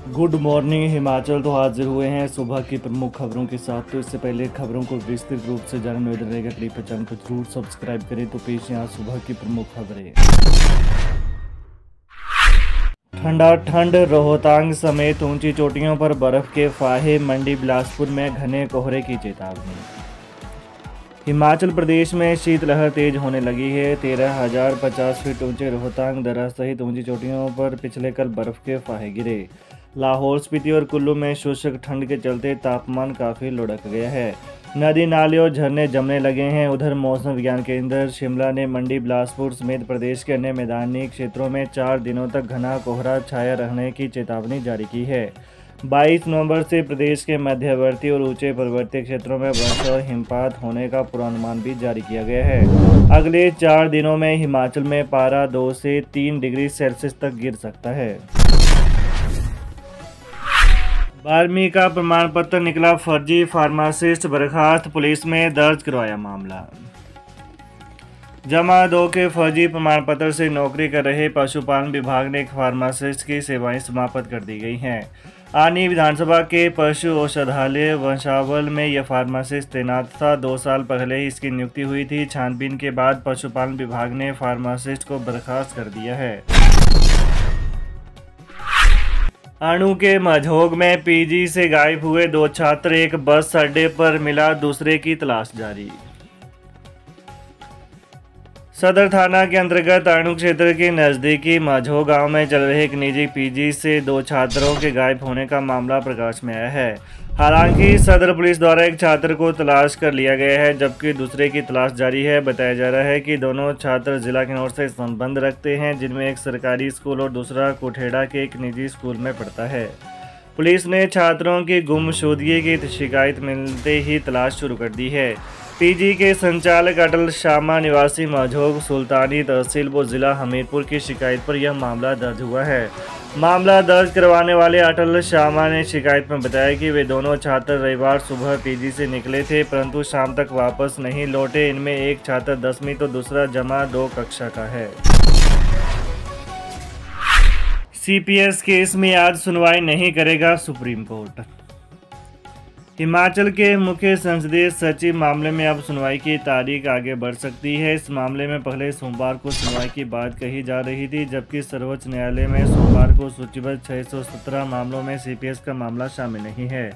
Good morning Himachal. तो हाजिर हुए हैं सुबह की प्रमुख खबरों के साथ। तो इससे पहले खबरों को विस्तृत रूप से जानने निवेदन रहेगा क्लिप पर चैनल को जरूर सब्सक्राइब करें। तो पेश यहाँ सुबह की प्रमुख खबरें। ठंडा ठंड, रोहतांग समेत ऊंची चोटियों पर बर्फ के फाहे, मंडी बिलासपुर में घने कोहरे की चेतावनी। हिमाचल प्रदेश में शीतलहर तेज होने लगी है। 13,050 फीट ऊंचे रोहतांग दर्रा सहित ऊंची चोटियों पर पिछले कल बर्फ के फाहे गिरे। लाहौल स्पीति और कुल्लू में शुष्क ठंड के चलते तापमान काफ़ी लुढ़क गया है। नदी नाले और झरने जमने लगे हैं। उधर मौसम विज्ञान केंद्र शिमला ने मंडी बिलासपुर समेत प्रदेश के अन्य मैदानी क्षेत्रों में 4 दिनों तक घना कोहरा छाया रहने की चेतावनी जारी की है। 22 नवंबर से प्रदेश के मध्यवर्ती और ऊंचे पर्वतीय क्षेत्रों में वर्षा और हिमपात होने का पूर्वानुमान भी जारी किया गया है। अगले 4 दिनों में हिमाचल में पारा 2 से 3 डिग्री सेल्सियस तक गिर सकता है। 12वीं का प्रमाण पत्र निकला फर्जी, फार्मासिस्ट बर्खास्त, पुलिस में दर्ज करवाया मामला। जमा 2 के फर्जी प्रमाण पत्र से नौकरी कर रहे पशुपालन विभाग ने एक फार्मासिस्ट की सेवाएं समाप्त कर दी गई हैं। आनी विधानसभा के पशु औषधालय वंशावल में यह फार्मासिस्ट तैनात था। 2 साल पहले ही इसकी नियुक्ति हुई थी। छानबीन के बाद पशुपालन विभाग ने फार्मासिस्ट को बर्खास्त कर दिया है। अणु के मझोग में पीजी से गायब हुए 2 छात्र, एक बस अड्डे पर मिला, दूसरे की तलाश जारी। सदर थाना के अंतर्गत अणु क्षेत्र के नजदीकी माझो गांव में चल रहे एक निजी पीजी से 2 छात्रों के गायब होने का मामला प्रकाश में आया है। हालांकि सदर पुलिस द्वारा एक छात्र को तलाश कर लिया गया है, जबकि दूसरे की तलाश जारी है। बताया जा रहा है कि दोनों छात्र जिला किन्नौर से संबंध रखते हैं, जिनमें एक सरकारी स्कूल और दूसरा कुठेड़ा के एक निजी स्कूल में पढ़ता है। पुलिस ने छात्रों की गुमशुदगी की शिकायत मिलते ही तलाश शुरू कर दी है। पीजी के संचालक अटल शामा निवासी माझोग सुल्तानी तहसील व जिला हमीरपुर की शिकायत पर यह मामला दर्ज हुआ है। मामला दर्ज करवाने वाले अटल शामा ने शिकायत में बताया कि वे दोनों छात्र रविवार सुबह पीजी से निकले थे, परंतु शाम तक वापस नहीं लौटे। इनमें एक छात्र 10वीं तो दूसरा जमा 2 कक्षा का है। सीपीएस केस में आज सुनवाई नहीं करेगा सुप्रीम कोर्ट। हिमाचल के मुख्य संसदीय सचिव मामले में अब सुनवाई की तारीख आगे बढ़ सकती है। इस मामले में पहले सोमवार को सुनवाई की बात कही जा रही थी, जबकि सर्वोच्च न्यायालय में सोमवार को सूचीबद्ध 617 मामलों में सीपीएस का मामला शामिल नहीं है।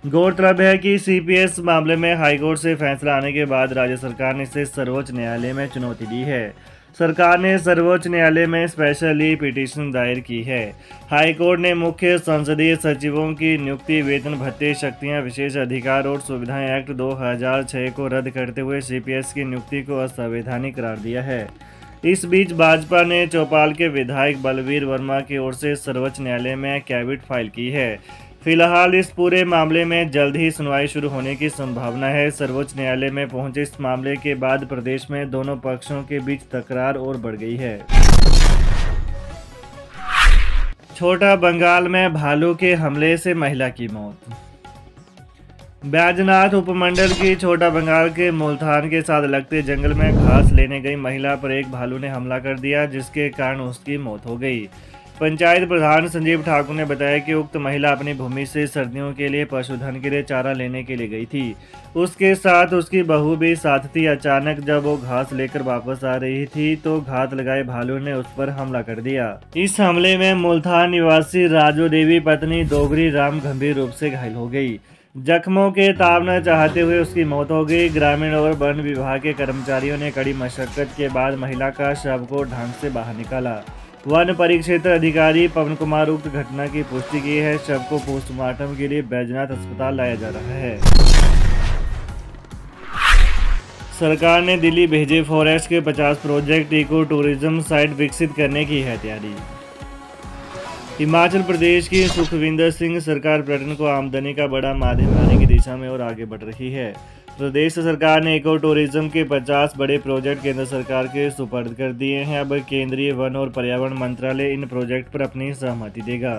गौरतलब है कि सीपीएस मामले में हाईकोर्ट से फैसला आने के बाद राज्य सरकार ने इसे सर्वोच्च न्यायालय में चुनौती दी है। सरकार ने सर्वोच्च न्यायालय में स्पेशली पिटीशन दायर की है। हाईकोर्ट ने मुख्य संसदीय सचिवों की नियुक्ति, वेतन भत्ते, शक्तियां, विशेष अधिकार और सुविधाएं एक्ट 2006 को रद्द करते हुए सीपीएस की नियुक्ति को असंवैधानिक करार दिया है। इस बीच भाजपा ने चौपाल के विधायक बलवीर वर्मा की ओर से सर्वोच्च न्यायालय में कैविट फाइल की है। फिलहाल इस पूरे मामले में जल्द ही सुनवाई शुरू होने की संभावना है। सर्वोच्च न्यायालय में पहुंचे इस मामले के बाद प्रदेश में दोनों पक्षों के बीच तकरार और बढ़ गई है। छोटा बंगाल में भालू के हमले से महिला की मौत। बैजनाथ उपमंडल की छोटा बंगाल के मुल्तान के साथ लगते जंगल में घास लेने गई महिला पर एक भालू ने हमला कर दिया, जिसके कारण उसकी मौत हो गई। पंचायत प्रधान संजीव ठाकुर ने बताया कि उक्त महिला अपनी भूमि से सर्दियों के लिए पशुधन के लिए चारा लेने के लिए गई थी। उसके साथ उसकी बहू भी साथ थी। अचानक जब वो घास लेकर वापस आ रही थी तो घात लगाए भालू ने उस पर हमला कर दिया। इस हमले में मुल्तान निवासी राजू देवी पत्नी डोगरी राम गंभीर रूप से घायल हो गई। जख्मों के ताब न चाहते हुए उसकी मौत हो गई। ग्रामीण और वन विभाग के कर्मचारियों ने कड़ी मशक्कत के बाद महिला का शव को ढांक से बाहर निकाला। वन परिक्षेत्र अधिकारी पवन कुमार उक्त घटना की पुष्टि की है। शव को पोस्टमार्टम के लिए बैजनाथ अस्पताल लाया जा रहा है। सरकार ने दिल्ली भेजे फॉरेस्ट के 50 प्रोजेक्ट, इको टूरिज्म साइट विकसित करने की है तैयारी। हिमाचल प्रदेश की सुखविंदर सिंह सरकार पर्यटन को आमदनी का बड़ा माध्यम बनाने की दिशा में और आगे बढ़ रही है। प्रदेश सरकार ने इको टूरिज्म के 50 बड़े प्रोजेक्ट केंद्र सरकार के सुपर्द कर दिए हैं। अब केंद्रीय वन और पर्यावरण मंत्रालय इन प्रोजेक्ट पर अपनी सहमति देगा।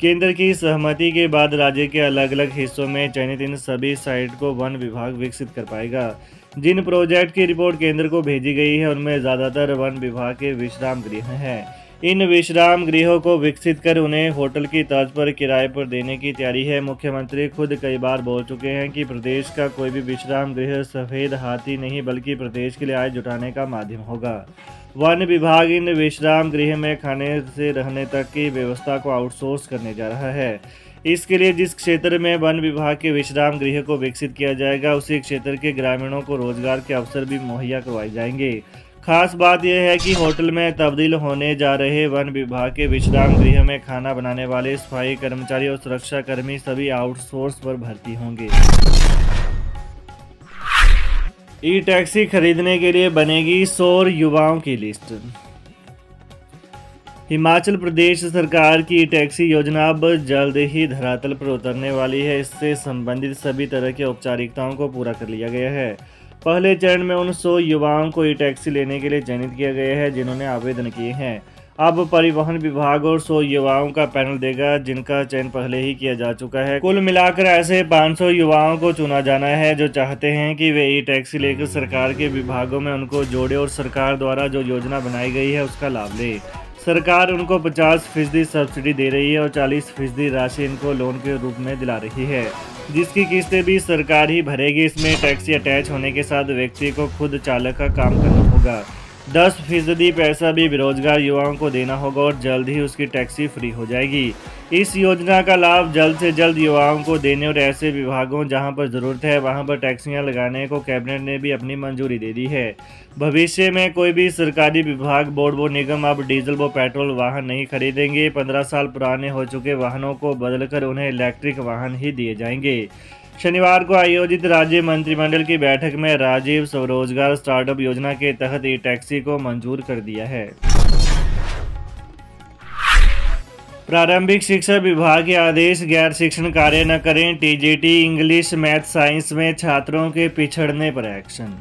केंद्र की सहमति के बाद राज्य के अलग अलग हिस्सों में चयनित इन सभी साइट को वन विभाग विकसित कर पाएगा। जिन प्रोजेक्ट की रिपोर्ट केंद्र को भेजी गई है उनमें ज़्यादातर वन विभाग के विश्राम गृह हैं। इन विश्राम गृहों को विकसित कर उन्हें होटल की तर्ज पर किराए पर देने की तैयारी है। मुख्यमंत्री खुद कई बार बोल चुके हैं कि प्रदेश का कोई भी विश्राम गृह सफेद हाथी नहीं बल्कि प्रदेश के लिए आय जुटाने का माध्यम होगा। वन विभाग इन विश्राम गृह में खाने से रहने तक की व्यवस्था को आउटसोर्स करने जा रहा है। इसके लिए जिस क्षेत्र में वन विभाग के विश्राम गृह को विकसित किया जाएगा उसी क्षेत्र के ग्रामीणों को रोजगार के अवसर भी मुहैया करवाए जाएंगे। खास बात यह है कि होटल में तब्दील होने जा रहे वन विभाग के विश्राम गृह में खाना बनाने वाले सफाई कर्मचारी और सुरक्षा कर्मी सभी आउटसोर्स पर भर्ती होंगे। ई टैक्सी खरीदने के लिए बनेगी 100 युवाओं की लिस्ट। हिमाचल प्रदेश सरकार की टैक्सी योजना अब जल्द ही धरातल पर उतरने वाली है। इससे संबंधित सभी तरह की औपचारिकताओं को पूरा कर लिया गया है। पहले चरण में उन 100 युवाओं को ई टैक्सी लेने के लिए चयनित किया गया है जिन्होंने आवेदन किए हैं। अब परिवहन विभाग और 100 युवाओं का पैनल देगा जिनका चयन पहले ही किया जा चुका है। कुल मिलाकर ऐसे 500 युवाओं को चुना जाना है जो चाहते हैं कि वे ई टैक्सी लेकर सरकार के विभागों में उनको जोड़े और सरकार द्वारा जो योजना बनाई गई है उसका लाभ ले। सरकार उनको 50% सब्सिडी दे रही है और 40% राशि इनको लोन के रूप में दिला रही है, जिसकी किस्तें भी सरकार ही भरेगी। इसमें टैक्सी अटैच होने के साथ व्यक्ति को खुद चालक का काम करना होगा। 10% पैसा भी बेरोजगार युवाओं को देना होगा और जल्द ही उसकी टैक्सी फ्री हो जाएगी। इस योजना का लाभ जल्द से जल्द युवाओं को देने और ऐसे विभागों जहां पर ज़रूरत है वहां पर टैक्सियां लगाने को कैबिनेट ने भी अपनी मंजूरी दे दी है। भविष्य में कोई भी सरकारी विभाग, बोर्ड व निगम अब डीजल व पेट्रोल वाहन नहीं खरीदेंगे। 15 साल पुराने हो चुके वाहनों को बदलकर उन्हें इलेक्ट्रिक वाहन ही दिए जाएंगे। शनिवार को आयोजित राज्य मंत्रिमंडल की बैठक में राजीव स्वरोजगार स्टार्टअप योजना के तहत ई टैक्सी को मंजूर कर दिया है। प्रारंभिक शिक्षा विभाग के आदेश, गैर शिक्षण कार्य न करें। टीजीटी इंग्लिश, मैथ, साइंस में छात्रों के पिछड़ने पर एक्शन।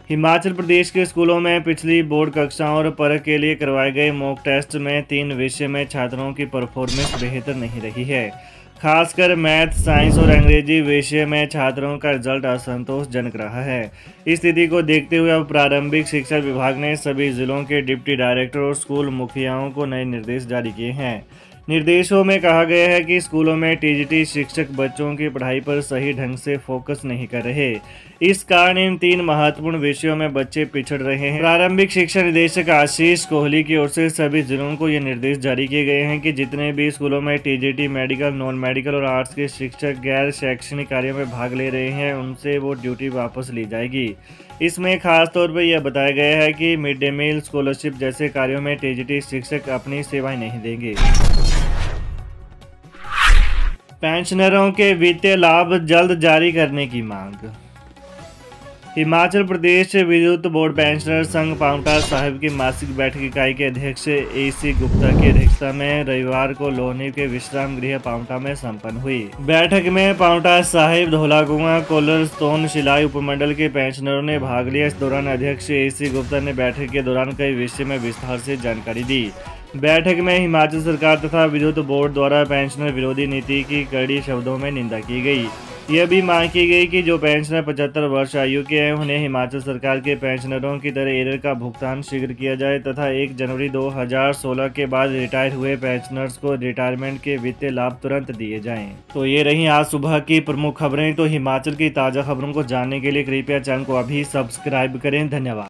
हिमाचल प्रदेश के स्कूलों में पिछली बोर्ड कक्षाओं और परख के लिए करवाए गए मॉक टेस्ट में 3 विषय में छात्रों की परफॉर्मेंस बेहतर नहीं रही है। खासकर मैथ, साइंस और अंग्रेजी विषय में छात्रों का रिजल्ट असंतोषजनक रहा है। इस स्थिति को देखते हुए अब प्रारंभिक शिक्षा विभाग ने सभी जिलों के डिप्टी डायरेक्टर और स्कूल मुखियाओं को नए निर्देश जारी किए हैं। निर्देशों में कहा गया है कि स्कूलों में टीजीटी शिक्षक बच्चों की पढ़ाई पर सही ढंग से फोकस नहीं कर रहे। इस कारण इन 3 महत्वपूर्ण विषयों में बच्चे पिछड़ रहे हैं। प्रारंभिक शिक्षा निदेशक आशीष कोहली की ओर से सभी जिलों को ये निर्देश जारी किए गए हैं कि जितने भी स्कूलों में टीजीटी, मेडिकल, नॉन मेडिकल और आर्ट्स के शिक्षक गैर शैक्षणिक कार्यों में भाग ले रहे हैं उनसे वो ड्यूटी वापस ली जाएगी। इसमें खास तौर पर यह बताया गया है कि मिड डे मील, स्कॉलरशिप जैसे कार्यों में टीजीटी शिक्षक अपनी सेवाएं नहीं देंगे। पेंशनरों के वित्तीय लाभ जल्द जारी करने की मांग। हिमाचल प्रदेश विद्युत बोर्ड पेंशनर संघ पांवटा साहिब की मासिक बैठक इकाई के अध्यक्ष AC गुप्ता की अध्यक्षता में रविवार को लोहनी के विश्राम गृह पांवटा में संपन्न हुई। बैठक में पांवटा साहिब, धौलाकुआं, कोलर, सोन, शिलाई उपमंडल के पेंशनरों ने भाग लिया। इस दौरान अध्यक्ष AC गुप्ता ने बैठक के दौरान कई विषय में विस्तार से जानकारी दी। बैठक में हिमाचल सरकार तथा विद्युत बोर्ड द्वारा पेंशनर विरोधी नीति की कड़ी शब्दों में निंदा की गई। यह भी मांग की गई कि जो पेंशनर 75 वर्ष आयु के हैं उन्हें हिमाचल सरकार के पेंशनरों की तरह एरियर का भुगतान शीघ्र किया जाए तथा 1 जनवरी 2016 के बाद रिटायर हुए पेंशनर्स को रिटायरमेंट के वित्तीय लाभ तुरंत दिए जाएं। तो ये रही आज सुबह की प्रमुख खबरें। तो हिमाचल की ताज़ा खबरों को जानने के लिए कृपया चैनल को अभी सब्सक्राइब करें। धन्यवाद।